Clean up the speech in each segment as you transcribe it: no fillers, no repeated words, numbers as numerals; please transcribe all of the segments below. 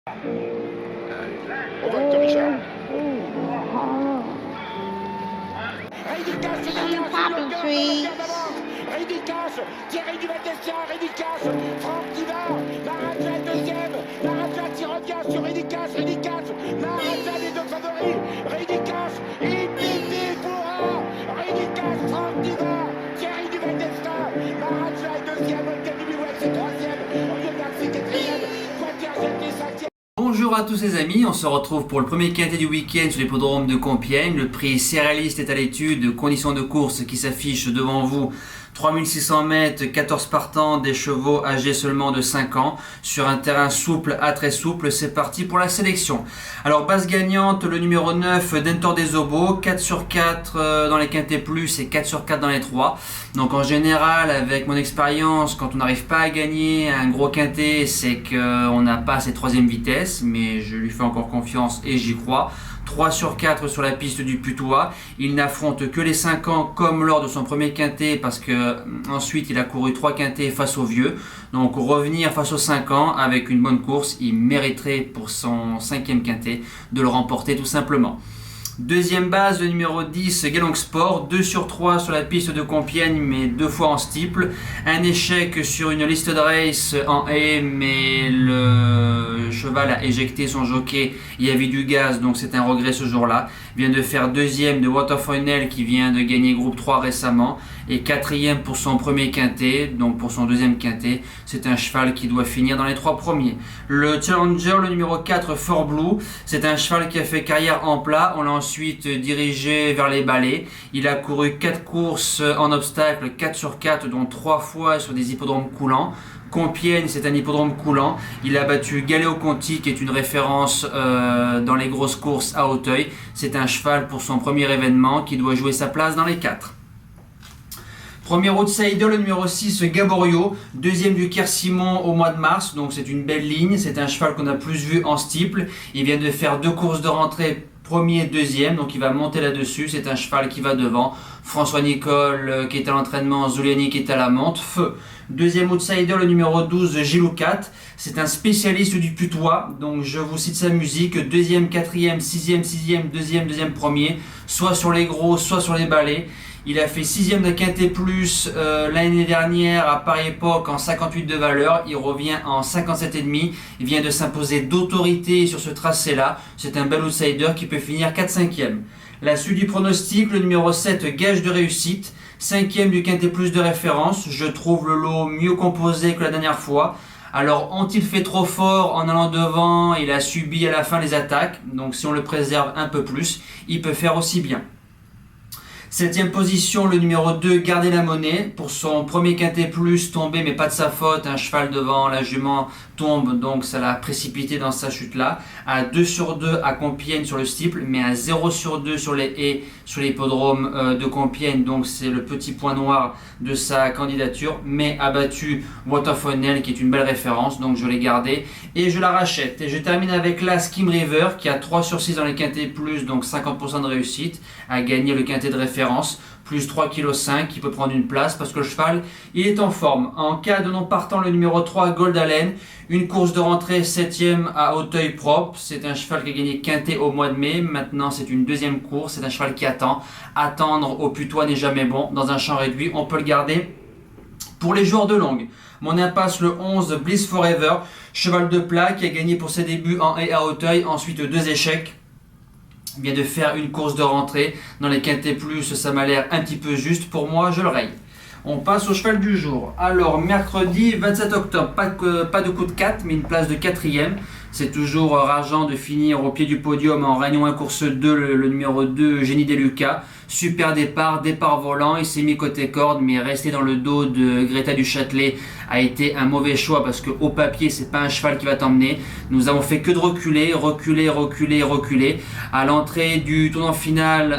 On vote Richard. Popping trees. Rédicas, Thierry Duvaldestia, Rédicas, Franck Diva, Maraja est deuxième, Maraja qui revient sur Rédicas, Maraja les deux favoris, Rédicas, Ipipi Boura, Rédicas, Franck Diva, Thierry Duvaldestia, Maraja est deuxième, Olteni Biwet c'est troisième, Oyonnax c'est quatrième, Quatergent est cinquième. Bonjour à tous les amis, on se retrouve pour le premier quintet du week-end sur l'hippodrome de Compiègne. Le prix Céréaliste est à l'étude, conditions de course qui s'affichent devant vous. 3600 mètres, 14 partants, des chevaux âgés seulement de 5 ans, sur un terrain souple à très souple. C'est parti pour la sélection. Alors base gagnante, le numéro 9 d'Entor des Obos, 4 sur 4 dans les quintets plus et 4 sur 4 dans les 3. Donc en général, avec mon expérience, quand on n'arrive pas à gagner un gros quintet, c'est qu'on n'a pas cette troisième vitesse, mais je lui fais encore confiance et j'y crois. 3 sur 4 sur la piste du Putois. Il n'affronte que les 5 ans comme lors de son premier quintet parce que ensuite il a couru 3 quintets face aux vieux. Donc revenir face aux 5 ans avec une bonne course, il mériterait pour son 5e quintet de le remporter tout simplement. Deuxième base, le numéro 10, Galong Sport, 2 sur 3 sur la piste de Compiègne, mais 2 fois en steeple. Un échec sur une liste de race en haie, mais le cheval a éjecté son jockey, il y avait du gaz, donc c'est un regret ce jour-là. Il vient de faire deuxième de Waterfunnel qui vient de gagner groupe 3 récemment, et quatrième pour son premier quintet, donc pour son deuxième quintet. C'est un cheval qui doit finir dans les 3 premiers. Le Challenger, le numéro 4, Fort Blue, c'est un cheval qui a fait carrière en plat. On l'a ensuite dirigé vers les balais. Il a couru 4 courses en obstacle, 4 sur 4, dont 3 fois sur des hippodromes coulants. Compiègne, c'est un hippodrome coulant. Il a battu Galéo-Conti, qui est une référence dans les grosses courses à Auteuil. C'est un cheval pour son premier événement qui doit jouer sa place dans les 4. Premier outsider, le numéro 6, Gaborio, deuxième du Quercimon au mois de mars, donc c'est une belle ligne. C'est un cheval qu'on a plus vu en steeple. Il vient de faire 2 courses de rentrée, premier et deuxième, donc il va monter là-dessus. C'est un cheval qui va devant. François Nicole qui est à l'entraînement, Zuliani qui est à la monte, feu. Deuxième outsider, le numéro 12, Giloucat. C'est un spécialiste du Putois, donc je vous cite sa musique. Deuxième, quatrième, sixième, deuxième, premier, soit sur les gros, soit sur les balais. Il a fait 6e de quintet plus l'année dernière à pareille époque en 58 de valeur. Il revient en 57,5. Il vient de s'imposer d'autorité sur ce tracé-là. C'est un bel outsider qui peut finir 4-5e. La suite du pronostic, le numéro 7, Gage de réussite. 5e du quintet plus de référence. Je trouve le lot mieux composé que la dernière fois. Alors, ont-ils fait trop fort en allant devant? Il a subi à la fin les attaques. Donc, si on le préserve un peu plus, il peut faire aussi bien. 7e position, le numéro 2, Garder la monnaie. Pour son premier quintet plus, tombé, mais pas de sa faute. Un cheval devant, la jument tombe, donc ça l'a précipité dans sa chute-là. À 2 sur 2 à Compiègne sur le steeple, mais à 0 sur 2 sur les haies, sur l'hippodrome de Compiègne. Donc c'est le petit point noir de sa candidature. Mais a battu Waterfunnel, qui est une belle référence, donc je l'ai gardé et je la rachète. Et je termine avec la Skim River, qui a 3 sur 6 dans les quintets plus, donc 50% de réussite, a gagné le quintet de référence. Plus 3,5 kg, qui peut prendre une place parce que le cheval, il est en forme. En cas de non partant, le numéro 3, Gold Allen, une course de rentrée 7e à Auteuil propre. C'est un cheval qui a gagné quintet au mois de mai. Maintenant, c'est une deuxième course. C'est un cheval qui attend. Attendre au Putois n'est jamais bon. Dans un champ réduit, on peut le garder pour les joueurs de longue. Mon impasse, le 11, Bliss Forever, cheval de plat qui a gagné pour ses débuts en haie à Auteuil. Ensuite, 2 échecs. Il vient de faire une course de rentrée dans les quintets plus, ça m'a l'air un petit peu juste. Pour moi, je le raye. On passe au cheval du jour. Alors, mercredi 27 octobre, pas de coup de 4, mais une place de 4e. C'est toujours rageant de finir au pied du podium en réunion 1 course 2, le numéro 2, Génie Deluca. Super départ volant, il s'est mis côté corde, mais rester dans le dos de Greta du Châtelet a été un mauvais choix parce qu'au papier, c'est pas un cheval qui va t'emmener. Nous avons fait que de reculer. À l'entrée du tournant final,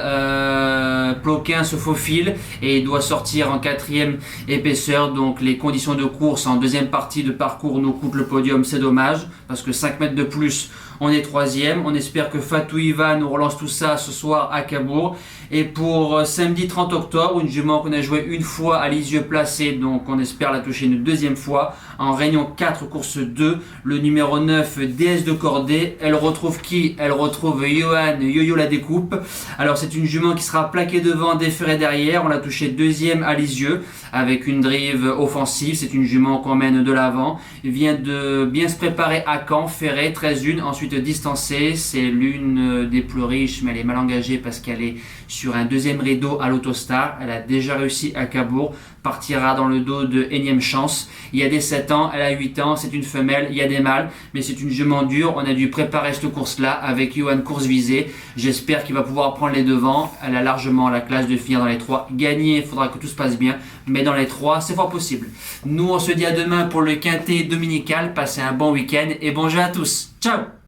Ploquin se faufile et il doit sortir en 4e épaisseur. Donc les conditions de course en deuxième partie de parcours nous coûtent le podium, c'est dommage parce que 5 mètres de plus, on est 3e. On espère que Fatou Ivan nous relance tout ça ce soir à Cabourg. Et pour samedi 30 octobre, une jument qu'on a joué une fois à Lisieux placé, donc on espère la toucher une deuxième fois. En réunion 4, course 2, le numéro 9, DS de Cordée. Elle retrouve qui? Elle retrouve Johan Yo-Yo la découpe. Alors c'est une jument qui sera plaquée devant, déferrée derrière. On l'a touché deuxième à Lisieux avec une drive offensive. C'est une jument qu'on mène de l'avant. Il vient de bien se préparer à Caen, ferré, 13-1, ensuite distancée. C'est l'une des plus riches, mais elle est mal engagée parce qu'elle est sur un deuxième rideau à l'Autostar. Elle a déjà réussi à Cabourg, partira dans le dos de énième chance. Il y a des 7 ans, elle a 8 ans, c'est une femelle, il y a des mâles, mais c'est une jument dure. On a dû préparer cette course-là avec Johan course visée. J'espère qu'il va pouvoir prendre les devants. Elle a largement la classe de finir dans les 3. Gagner, il faudra que tout se passe bien, mais dans les 3, c'est fort possible. Nous, on se dit à demain pour le quintet dominical. Passez un bon week-end et bon jeu à tous. Ciao!